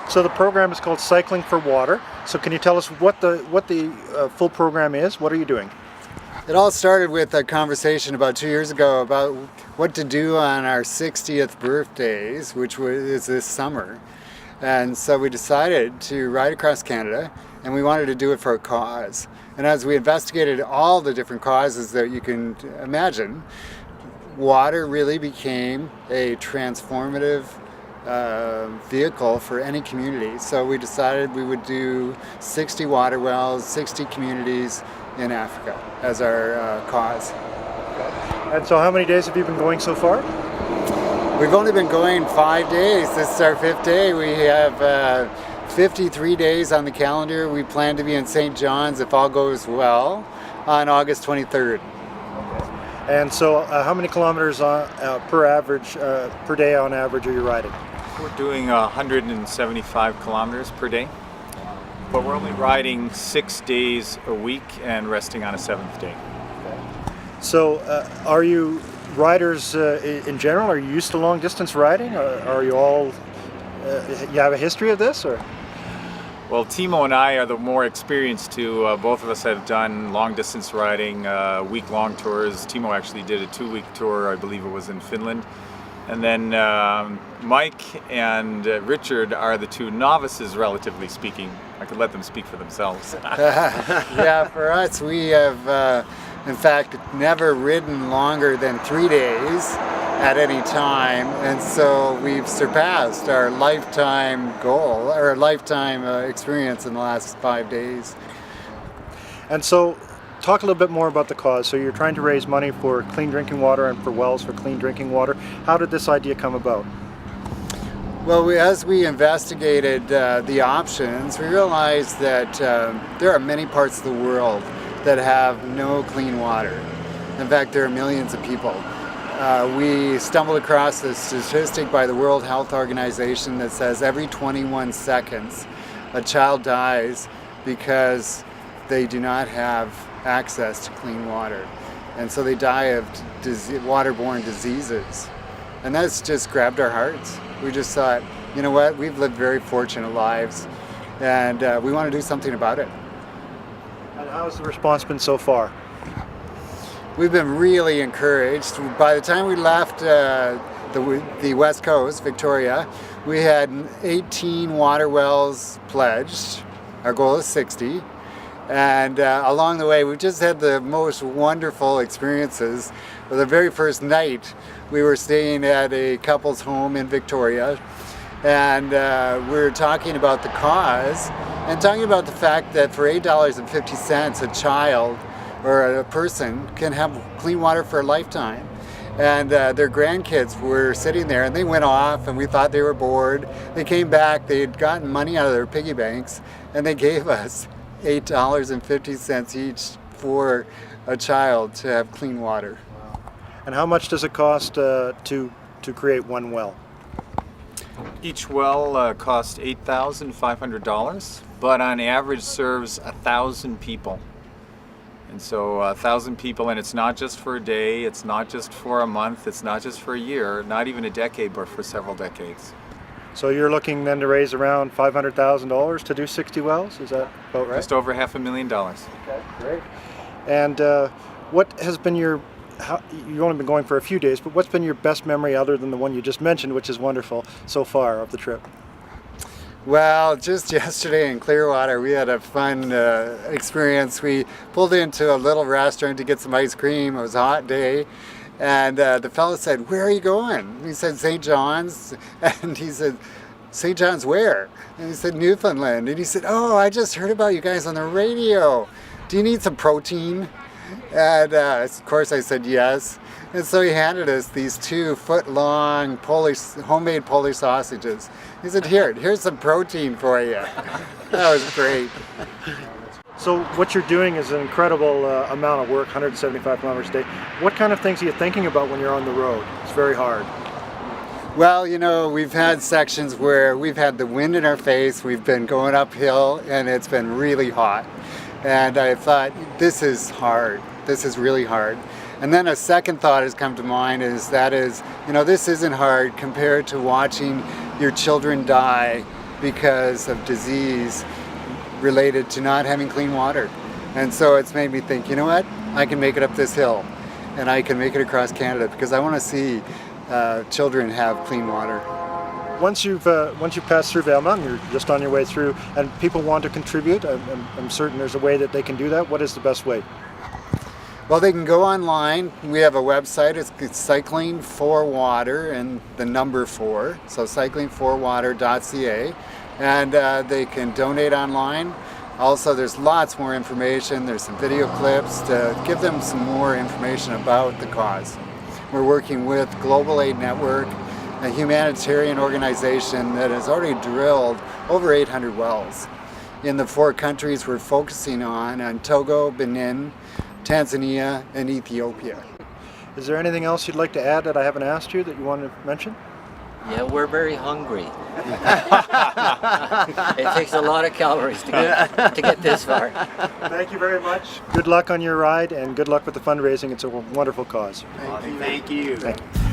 So the program is called Cycling for Water. So can you tell us what the full program is? What are you doing? It all started with a conversation about 2 years ago about what to do on our 60th birthdays, which is this summer. And so we decided to ride across Canada, and we wanted to do it for a cause. And as we investigated all the different causes that you can imagine, water really became a transformative vehicle for any community. So we decided we would do 60 water wells, 60 communities in Africa as our cause. And so how many days have you been going so far? We've only been going 5 days. This is our 5th day. We have 53 days on the calendar. We plan to be in St. John's, if all goes well, on August 23rd. And so how many kilometers per day on average are you riding? We're doing 175 kilometers per day, but we're only riding 6 days a week and resting on a 7th day. So are you riders in general, are you used to long distance riding? Or are you all, you have a history of this? Or? Well, Timo and I are the more experienced two. Both of us have done long distance riding, week-long tours. Timo actually did a 2-week tour, I believe it was in Finland. And then Mike and Richard are the two novices, relatively speaking. I could let them speak for themselves. Yeah, for us, we have, in fact, never ridden longer than 3 days at any time, and so we've surpassed our lifetime goal, or lifetime experience in the last 5 days. And so, talk a little bit more about the cause. So you're trying to raise money for clean drinking water and for wells for clean drinking water. How did this idea come about? Well, as we investigated the options, we realized that there are many parts of the world that have no clean water. In fact, there are millions of people. We stumbled across a statistic by the World Health Organization that says every 21 seconds a child dies because they do not have access to clean water. And so they die of waterborne diseases. And that's just grabbed our hearts. We just thought, you know what, we've lived very fortunate lives, and we want to do something about it. And how's the response been so far? We've been really encouraged. By the time we left the West Coast, Victoria, we had 18 water wells pledged. Our goal is 60. And along the way, we've just had the most wonderful experiences. For the very first night, we were staying at a couple's home in Victoria, and we were talking about the cause and talking about the fact that for $8.50, a child or a person can have clean water for a lifetime. And their grandkids were sitting there, and they went off, and we thought they were bored. They came back, they had gotten money out of their piggy banks, and they gave us $8.50 each for a child to have clean water. Wow. And how much does it cost to create one well? Each well costs $8,500, but on average serves 1,000 people. And so 1,000 people, and it's not just for a day, it's not just for a month, it's not just for a year, not even a decade, but for several decades. So you're looking then to raise around $500,000 to do 60 wells? Is that about right? Just over $500,000. Okay, great. And what has been you've only been going for a few days, but what's been your best memory other than the one you just mentioned, which is wonderful, so far of the trip? Well, just yesterday in Clearwater, we had a fun experience. We pulled into a little restaurant to get some ice cream. It was a hot day. And the fellow said, "Where are you going?" We said, "St. John's." And he said, "St. John's where?" And he said, "Newfoundland." And he said, "Oh, I just heard about you guys on the radio. Do you need some protein?" And of course I said yes. And so he handed us these 2-foot-long homemade Polish sausages. He said, here's some protein for you. That was great. So what you're doing is an incredible amount of work, 175 kilometers a day. What kind of things are you thinking about when you're on the road? It's very hard. Well, you know, we've had sections where we've had the wind in our face, we've been going uphill, and it's been really hot. And I thought, this is hard. This is really hard. And then a second thought has come to mind you know, this isn't hard compared to watching your children die because of disease related to not having clean water. And so it's made me think, you know what, I can make it up this hill and I can make it across Canada because I want to see children have clean water. Once you've passed through Valemount, you're just on your way through, and people want to contribute, I'm certain there's a way that they can do that. What is the best way? Well, they can go online. We have a website. It's Cycling for Water and the number 4, so cyclingforwater.ca, and they can donate online. Also, there's lots more information. There's some video clips to give them some more information about the cause. We're working with Global Aid Network, a humanitarian organization that has already drilled over 800 wells in the 4 countries we're focusing on Togo, Benin, Tanzania, and Ethiopia. Is there anything else you'd like to add that I haven't asked you that you want to mention? Yeah, we're very hungry. It takes a lot of calories to get this far. Thank you very much. Good luck on your ride and good luck with the fundraising. It's a wonderful cause. Thank you. Thank you.